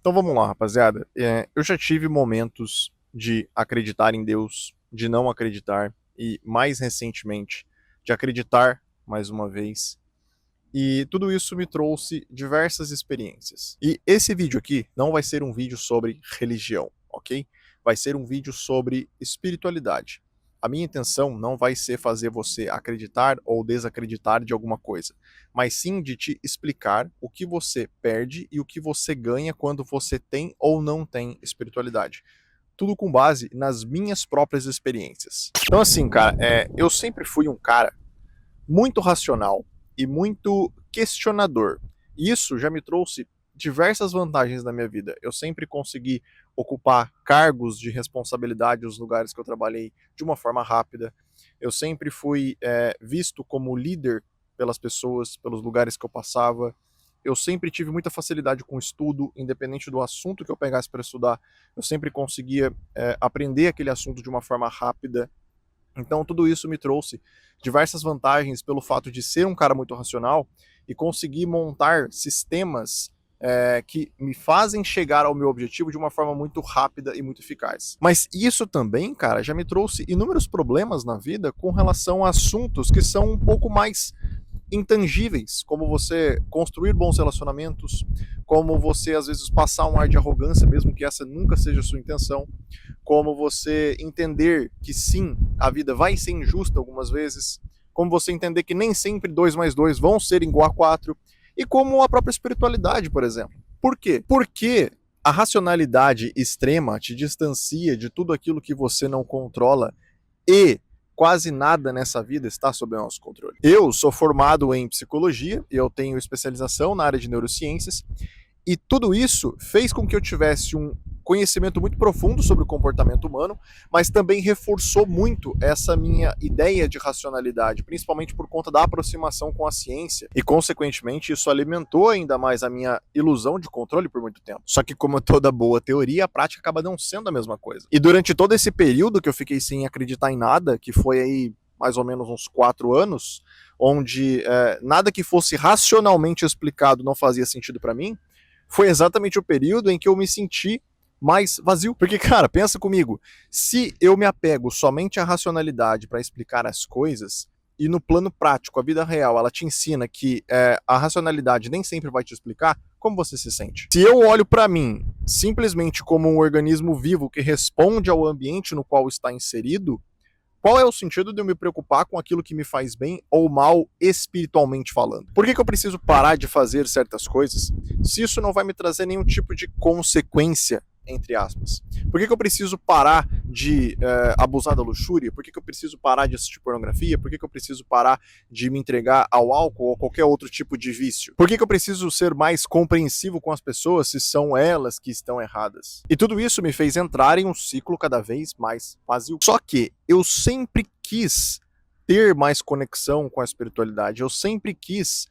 Então vamos lá, rapaziada. Eu já tive momentos de acreditar em Deus, de não acreditar, e mais recentemente, de acreditar mais uma vez. E tudo isso me trouxe diversas experiências. E esse vídeo aqui não vai ser um vídeo sobre religião, ok? Vai ser um vídeo sobre espiritualidade. A minha intenção não vai ser fazer você acreditar ou desacreditar de alguma coisa, mas sim de te explicar o que você perde e o que você ganha quando você tem ou não tem espiritualidade. Tudo com base nas minhas próprias experiências. Então, assim, cara, eu sempre fui um cara muito racional e muito questionador. E isso já me trouxe diversas vantagens na minha vida. Eu sempre consegui ocupar cargos de responsabilidade nos lugares que eu trabalhei de uma forma rápida. Eu sempre fui visto como líder pelas pessoas, pelos lugares que eu passava. Eu sempre tive muita facilidade com o estudo, independente do assunto que eu pegasse para estudar. Eu sempre conseguia aprender aquele assunto de uma forma rápida. Então, tudo isso me trouxe diversas vantagens pelo fato de ser um cara muito racional e conseguir montar sistemas que me fazem chegar ao meu objetivo de uma forma muito rápida e muito eficaz. Mas isso também, cara, já me trouxe inúmeros problemas na vida com relação a assuntos que são um pouco mais intangíveis, como você construir bons relacionamentos, como você às vezes passar um ar de arrogância, mesmo que essa nunca seja a sua intenção, como você entender que sim, a vida vai ser injusta algumas vezes, como você entender que nem sempre 2 mais 2 vão ser igual a 4, e como a própria espiritualidade, por exemplo. Por quê? Porque a racionalidade extrema te distancia de tudo aquilo que você não controla e quase nada nessa vida está sob o nosso controle. Eu sou formado em psicologia, eu tenho especialização na área de neurociências, e tudo isso fez com que eu tivesse um conhecimento muito profundo sobre o comportamento humano, mas também reforçou muito essa minha ideia de racionalidade, principalmente por conta da aproximação com a ciência, e consequentemente isso alimentou ainda mais a minha ilusão de controle por muito tempo. Só que como toda boa teoria, a prática acaba não sendo a mesma coisa. E durante todo esse período que eu fiquei sem acreditar em nada, que foi aí mais ou menos uns 4 anos, onde nada que fosse racionalmente explicado não fazia sentido para mim, foi exatamente o período em que eu me senti mais vazio. Porque, cara, pensa comigo, se eu me apego somente à racionalidade para explicar as coisas, e no plano prático, a vida real, ela te ensina que a racionalidade nem sempre vai te explicar, como você se sente? Se eu olho para mim simplesmente como um organismo vivo que responde ao ambiente no qual está inserido, qual é o sentido de eu me preocupar com aquilo que me faz bem ou mal espiritualmente falando? Por que eu preciso parar de fazer certas coisas se isso não vai me trazer nenhum tipo de consequência, entre aspas? Por que eu preciso parar de abusar da luxúria? Por que eu preciso parar de assistir pornografia? Por que eu preciso parar de me entregar ao álcool ou qualquer outro tipo de vício? Por que eu preciso ser mais compreensivo com as pessoas se são elas que estão erradas? E tudo isso me fez entrar em um ciclo cada vez mais vazio. Só que eu sempre quis ter mais conexão com a espiritualidade. Eu sempre quis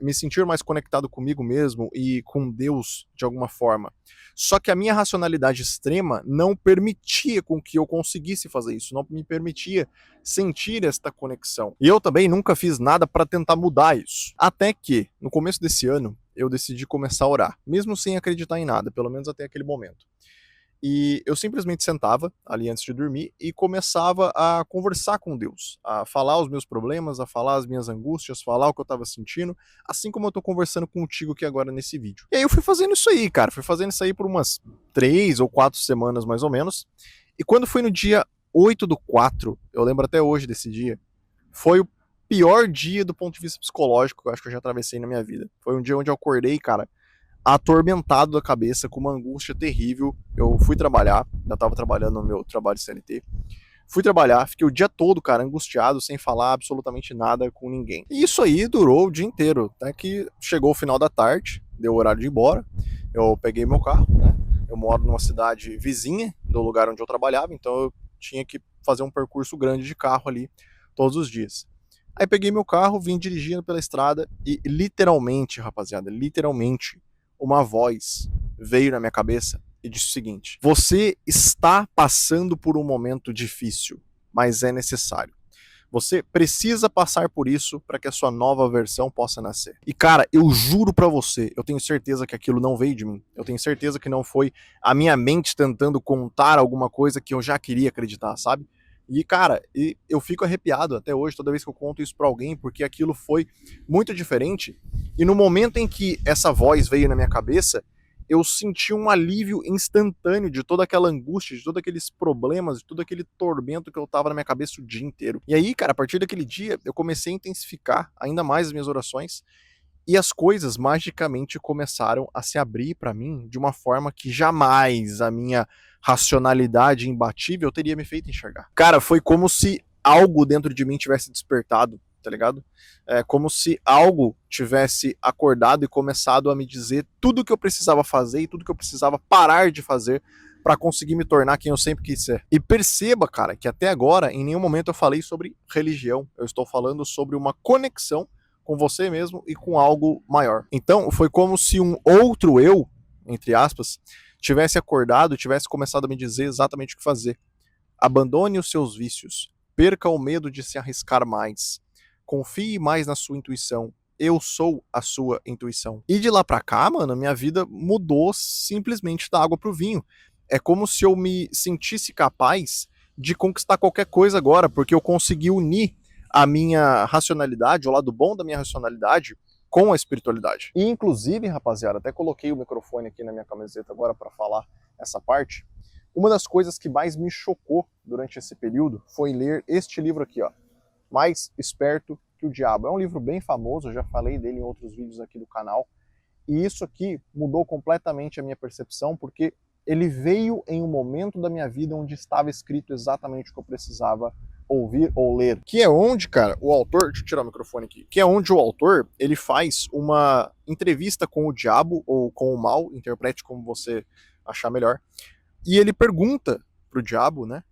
me sentir mais conectado comigo mesmo e com Deus de alguma forma. Só que a minha racionalidade extrema não permitia com que eu conseguisse fazer isso, não me permitia sentir esta conexão. E eu também nunca fiz nada para tentar mudar isso. Até que, no começo desse ano, eu decidi começar a orar, mesmo sem acreditar em nada, pelo menos até aquele momento. E eu simplesmente sentava ali antes de dormir e começava a conversar com Deus, a falar os meus problemas, a falar as minhas angústias, falar o que eu tava sentindo, assim como eu tô conversando contigo aqui agora nesse vídeo. E aí eu fui fazendo isso aí, cara, fui fazendo isso aí por umas 3 ou 4 semanas mais ou menos. E quando foi no dia 8/4, eu lembro até hoje desse dia, foi o pior dia do ponto de vista psicológico que eu acho que eu já atravessei na minha vida. Foi um dia onde eu acordei, cara, atormentado da cabeça, com uma angústia terrível. Eu fui trabalhar, ainda estava trabalhando no meu trabalho de CLT. Fui trabalhar, fiquei o dia todo, cara, angustiado, sem falar absolutamente nada com ninguém. E isso aí durou o dia inteiro, até que chegou o final da tarde, deu o horário de ir embora. Eu peguei meu carro, né? Eu moro numa cidade vizinha do lugar onde eu trabalhava, então eu tinha que fazer um percurso grande de carro ali todos os dias. Aí peguei meu carro, vim dirigindo pela estrada e literalmente, rapaziada, literalmente, uma voz veio na minha cabeça e disse o seguinte: você está passando por um momento difícil, mas é necessário. Você precisa passar por isso para que a sua nova versão possa nascer. E cara, eu juro pra você, eu tenho certeza que aquilo não veio de mim. Eu tenho certeza que não foi a minha mente tentando contar alguma coisa que eu já queria acreditar, sabe? E cara, eu fico arrepiado até hoje toda vez que eu conto isso pra alguém, porque aquilo foi muito diferente. E no momento em que essa voz veio na minha cabeça, eu senti um alívio instantâneo de toda aquela angústia, de todos aqueles problemas, de todo aquele tormento que eu tava na minha cabeça o dia inteiro. E aí, cara, a partir daquele dia, eu comecei a intensificar ainda mais as minhas orações e as coisas magicamente começaram a se abrir pra mim de uma forma que jamais a minha racionalidade imbatível teria me feito enxergar. Cara, foi como se algo dentro de mim tivesse despertado, tá ligado? É como se algo tivesse acordado e começado a me dizer tudo que eu precisava fazer e tudo que eu precisava parar de fazer para conseguir me tornar quem eu sempre quis ser. E perceba, cara, que até agora em nenhum momento eu falei sobre religião. Eu estou falando sobre uma conexão com você mesmo e com algo maior. Então, foi como se um outro eu, entre aspas, tivesse acordado, tivesse começado a me dizer exatamente o que fazer. Abandone os seus vícios. Perca o medo de se arriscar mais. Confie mais na sua intuição. Eu sou a sua intuição. E de lá pra cá, mano, minha vida mudou simplesmente da água pro vinho. É como se eu me sentisse capaz de conquistar qualquer coisa agora, porque eu consegui unir a minha racionalidade, o lado bom da minha racionalidade, com a espiritualidade. E inclusive, rapaziada, até coloquei o microfone aqui na minha camiseta agora para falar essa parte. Uma das coisas que mais me chocou durante esse período foi ler este livro aqui, ó, Mais Esperto que o Diabo. É um livro bem famoso, eu já falei dele em outros vídeos aqui do canal. E isso aqui mudou completamente a minha percepção, porque ele veio em um momento da minha vida onde estava escrito exatamente o que eu precisava ouvir ou ler. Que é onde, cara, o autor... Deixa eu tirar o microfone aqui. Que é onde o autor, ele faz uma entrevista com o diabo ou com o mal, interprete como você achar melhor. E ele pergunta pro diabo, né,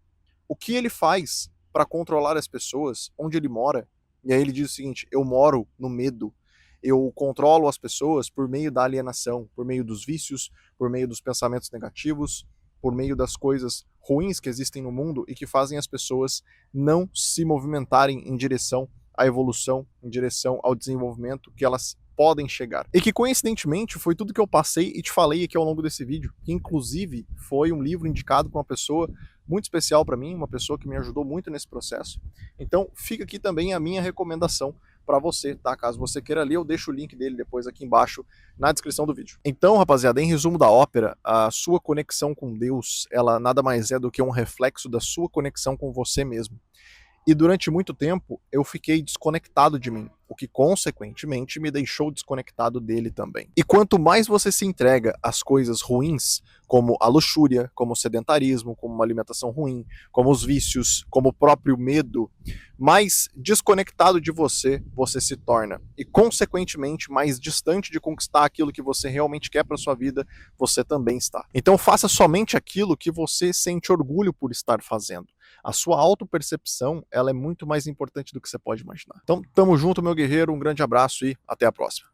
o que ele faz para controlar as pessoas, onde ele mora. E aí ele diz o seguinte: eu moro no medo. Eu controlo as pessoas por meio da alienação, por meio dos vícios, por meio dos pensamentos negativos, por meio das coisas ruins que existem no mundo e que fazem as pessoas não se movimentarem em direção à evolução, em direção ao desenvolvimento que elas podem chegar. E que coincidentemente foi tudo que eu passei e te falei aqui ao longo desse vídeo, que inclusive foi um livro indicado por uma pessoa muito especial para mim, uma pessoa que me ajudou muito nesse processo. Então fica aqui também a minha recomendação para você, tá? Caso você queira ler, eu deixo o link dele depois aqui embaixo na descrição do vídeo. Então, rapaziada, em resumo da ópera, a sua conexão com Deus, ela nada mais é do que um reflexo da sua conexão com você mesmo. E durante muito tempo eu fiquei desconectado de mim, o que consequentemente me deixou desconectado dele também. E quanto mais você se entrega às coisas ruins, como a luxúria, como o sedentarismo, como uma alimentação ruim, como os vícios, como o próprio medo, mais desconectado de você se torna. E consequentemente mais distante de conquistar aquilo que você realmente quer para sua vida, você também está. Então faça somente aquilo que você sente orgulho por estar fazendo. A sua autopercepção, ela é muito mais importante do que você pode imaginar. Então, tamo junto, meu guerreiro, um grande abraço e até a próxima.